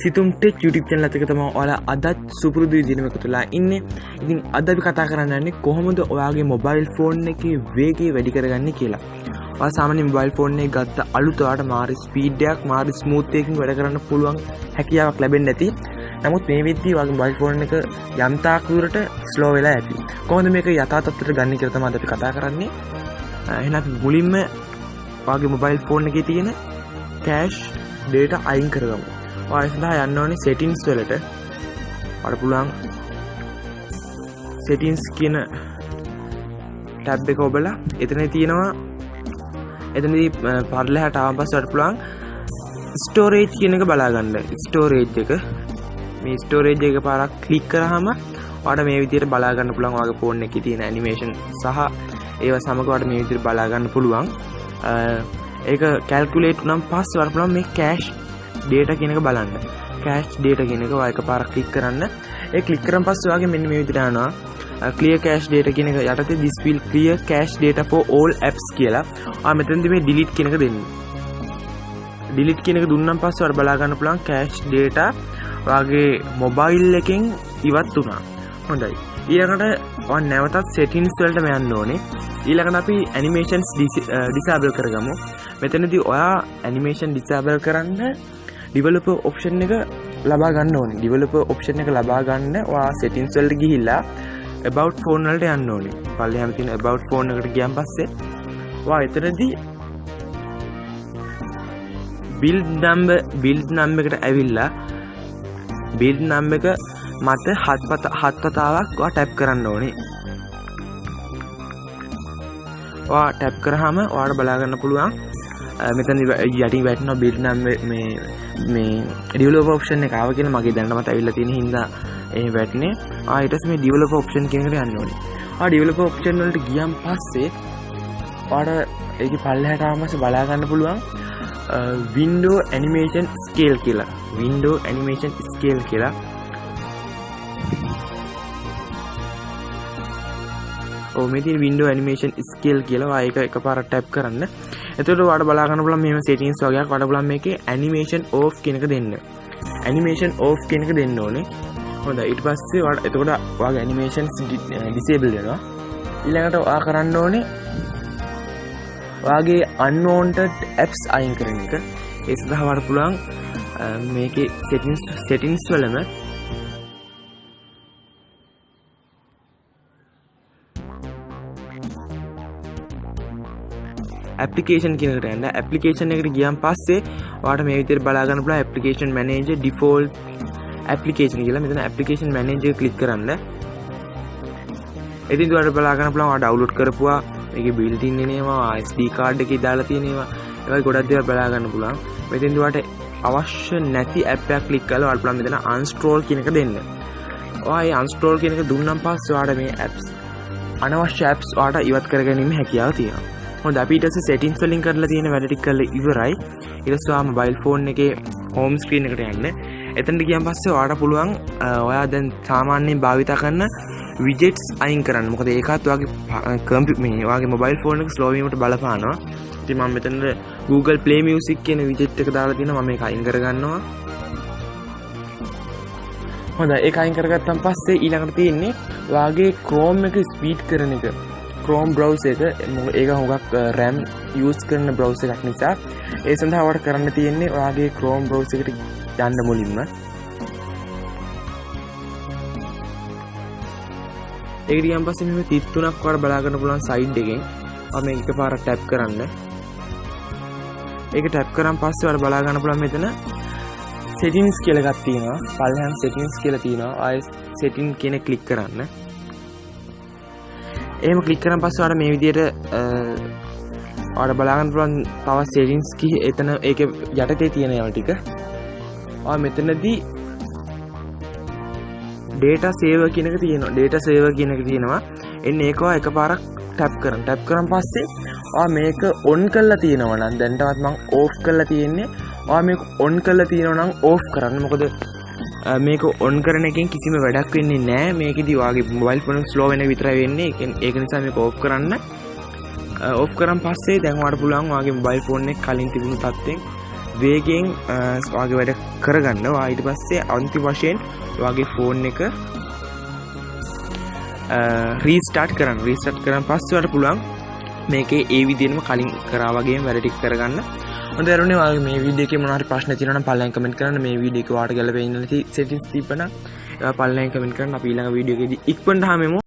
සිතුම් tech YouTube channel එකක තමයි ඔයාලා අදත් සුපුරුදු විදිහටම එකතුලා ඉන්නේ. ඉතින් අද අපි කතා කරන්න යන්නේ කොහොමද ඔයාගේ මොබයිල් ෆෝන් එකේ වේගය වැඩි කරගන්නේ කියලා. ඔයා සාමාන්‍ය මොබයිල් ෆෝන් එක ගත්ත අලුත ඔයාට මාරි ස්පීඩ් එකක් මාරි ස්මූත් එකකින් වැඩ කරන්න පුළුවන් හැකියාවක් ලැබෙන්නේ නැති. නමුත් මේ විදිහේ ඔයාගේ මොබයිල් ෆෝන් එක යම් තාක් දුරට ස්ලෝ වෙලා ඇති. කොහොමද මේක යථා තත්ත්වයට ගන්න කියලා තමයි අද අපි කතා කරන්නේ. එහෙනම් අපි මුලින්ම ඔයාගේ මොබයිල් ෆෝන් එකේ තියෙන කැෂ් data අයින් කරගමු. ඔයා සඳහා යන්න ඕනේ settings වලට. ඔයාලට පුළුවන් settings කියන tab එක ඔබලා එතන තියෙනවා. එතනදී පරලෙහාට ආවම පස්සේ ඔයාලට පුළුවන් storage කියන එක බලා ගන්න. storage එක මේ storage එක පාරක් ක්ලික් කරාම ඔයාලට මේ විදිහට බලා ගන්න පුළුවන් ඔයාගේ ෆෝන් එකේ තියෙන animation සහ ඒව සමග ඔයාලට මේ විදිහට බලා ගන්න පුළුවන්. ඒක calculate වුණාම පස්සේ ඔයාලට පුළුවන් මේ cache data කියන එක බලන්න. cache data කියන එක ඔයා එකපාරක් ක්ලික් කරන්න. ඒ ක්ලික් කරන් පස්සේ ඔයාගේ මෙන්න මේ විදිහට ආනවා. clear cache data කියන එක යටතේ this will clear cache data for all apps කියලා. ඔයා මෙතනදී මේ delete කියන එක දෙන්න. delete කියන එක දුන්නාන් පස්සේ ඔයාලා බලා ගන්න පුළුවන් cache data ඔයාගේ mobile එකෙන් ඉවත් වුණා. හොඳයි. ඊළඟට ඔයා නැවතත් settings වලටම යන්න ඕනේ. ඊළඟට අපි animations disable කරගමු. මෙතනදී ඔයා animation disable කරන්න developer option එක ලබා ගන්න ඕනේ. developer option එක ලබා ගන්න ඔයා settings වලට ගිහිල්ලා about phone වලට යන්න ඕනේ. පල්ලෙහාම තියෙන about phone එකට ගියන් පස්සේ ඔයා එතනදී build number එකට ඇවිල්ලා build number එක මත හත් වතාවක් ඔයා tap කරන්න ඕනේ. ඔයා tap කරාම ඔයාලට බලා ගන්න පුළුවන් මෙතන යටින් වැටෙනවා build number මේ developer option එක ආව කියලා මගේ දැනටමත් ඇවිල්ලා තියෙන හින්දා එහෙම වැටෙන්නේ. ඊට පස්සේ මේ developer option කියන එකට යන්න ඕනේ. developer option වලට ගියන් පස්සේ ඔයාලට ඒකේ පල්ලෙහාට ආවම බලා ගන්න පුළුවන් window animation scale කියලා. window animation scale කියලා. මේ තියෙන window animation scale කියලා ඔයා ඒක එකපාරට tap කරන්න. එතකොට ඔයාලට බලා ගන්න පුළුවන් මේව settings වගේක් ඔයාලට පුළුවන් මේකේ animation off කියන එක දෙන්න. animation off කියන එක දෙන්න ඕනේ. හොඳයි. ඊට පස්සේ ඔයාලට එතකොට ඔයාගේ animations disable වෙනවා. ඊළඟට ඔයා කරන්න ඕනේ ඔයාගේ unwanted apps අයින් කරන එක. ඒ සඳහා ඔයාලට පුළුවන් මේකේ settings වලම application කියන එකට යන්න. application එකට ගියන් පස්සේ ඔයාලට මේ විදිහට බලා ගන්න පුළුවන් application manager default application කියලා. මෙතන application manager එක ක්ලික් කරන්න. ඉතින් ඔයාලට බලා ගන්න පුළුවන් ඔයා download කරපුවා මේකේ built in එනවා SD card එකේ දාලා තියෙන ඒවා. ඒවයි ගොඩක් දේවල් බලා ගන්න පුළුවන්. මෙතෙන්දී ඔයාලට අවශ්‍ය නැති app එකක් ක්ලික් කරලා ඔයාලට පුළුවන් මෙතන uninstall කියන එක දෙන්න. ඔයා මේ uninstall කියන එක දුන්නාන් පස්සේ ඔයාලට මේ apps අනවශ්‍ය apps ඔයාලට ඉවත් කරගැනීමේ හැකියාව තියෙනවා. හොඳ අපි ඊට පස්සේ settings වලින් කරලා තියෙන වැඩ ටික කරලා ඉවරයි. ඊට පස්සේ ඔයා මොබයිල් ෆෝන් එකේ home screen එකට යන්න. එතනට ගියන් පස්සේ ඔයාලට පුළුවන් ඔයා දැන් සාමාන්‍යයෙන් භාවිත කරන widgets අයින් කරන්න. මොකද ඒකත් ඔයාගේ මොබයිල් ෆෝන් එක slow වීමට බලපානවා. ඉතින් මම මෙතන Google Play Music කියන widget එක දාලා තියෙනවා. මම ඒක අයින් කරගන්නවා. හොඳයි. ඒක අයින් කරගත්තන් පස්සේ ඊළඟට තියෙන්නේ ඔයාගේ Chrome එක speed කරන එක. Chrome browser එක ඒක හුඟක් RAM use කරන browser එකක් නිසා ඒ සඳහා ඔයාලට කරන්න තියෙන්නේ ඔයාගේ Chrome browser එකට යන්න මුලින්ම. ඒකට ගියන් පස්සේ මෙහෙම 33ක් ඔයාලට බලා ගන්න පුළුවන් side එකෙන්. ඔයා මේක එකපාරක් tap කරන්න. ඒක tap කරාන් පස්සේ ඔයාලට බලා ගන්න පුළුවන් මෙතන settings කියලා එකක් තියෙනවා. පල්ලෙහාම settings කියලා තියෙනවා. ආයෙ setting කියන ක්ලික් කරන්න. එහෙම ක්ලික් කරන් පස්සේ ඔයාලට මේ විදිහට ඔයාලට බලා ගන්න පුළුවන් තව settings එතන ඒකේ යටතේ තියෙන ඒවා ටික. ඔයා මෙතනදී data saver කියන එක තියෙනවා. data saver කියන එක තියෙනවා. එන්නේ ඒක ඔයා එකපාරක් tap කරන්න. tap කරන් පස්සේ ඔයා මේක on කරලා තියෙනවා නම් දැන්ටවත් මම off කරලා තියෙන්නේ. ඔයා මේක on කරලා තියෙනවා නම් off කරන්න. මොකද මේක on කරන එකෙන් කිසිම වැඩක් වෙන්නේ නැහැ. මේකෙදි ඔයාගේ මොබයිල් ෆෝන් එක ස්ලෝ වෙන විතරයි වෙන්නේ. ඒක නිසා මේක off කරන්න. off කරන් පස්සේ දැන් ඔයාලට පුළුවන් ඔයාගේ මොබයිල් ෆෝන් එක කලින් තිබුණු තත්ත්වෙන් වේගෙන් ඔයාගේ වැඩ කරගන්න. ඊට පස්සේ අන්තිම වශයෙන් ඔයාගේ ෆෝන් එක රීස්ටාර්ට් කරන්න. රීස්ටාර්ට් කරන් පස්සේ ඔයාලට පුළුවන් මේකේ ඒ විදිහටම කලින් කරා වගේම වැඩ ටික කරගන්න. හොඳ දරුවනේ ඔයාලගේ මේ වීඩියෝ එකේ මොනවා හරි ප්‍රශ්න තියෙනවා නම් පල්ලෙන් කමෙන්ට් කරන්න. මේ වීඩියෝ එක ඔයාලට ගැලපෙන්නේ නැති සෙටින්ග්ස් තිබ්බනම් ඒවා පල්ලෙන් කමෙන්ට් කරන්න. අපි ඊළඟ වීඩියෝ එකේදී ඉක්මනට හමෙමු.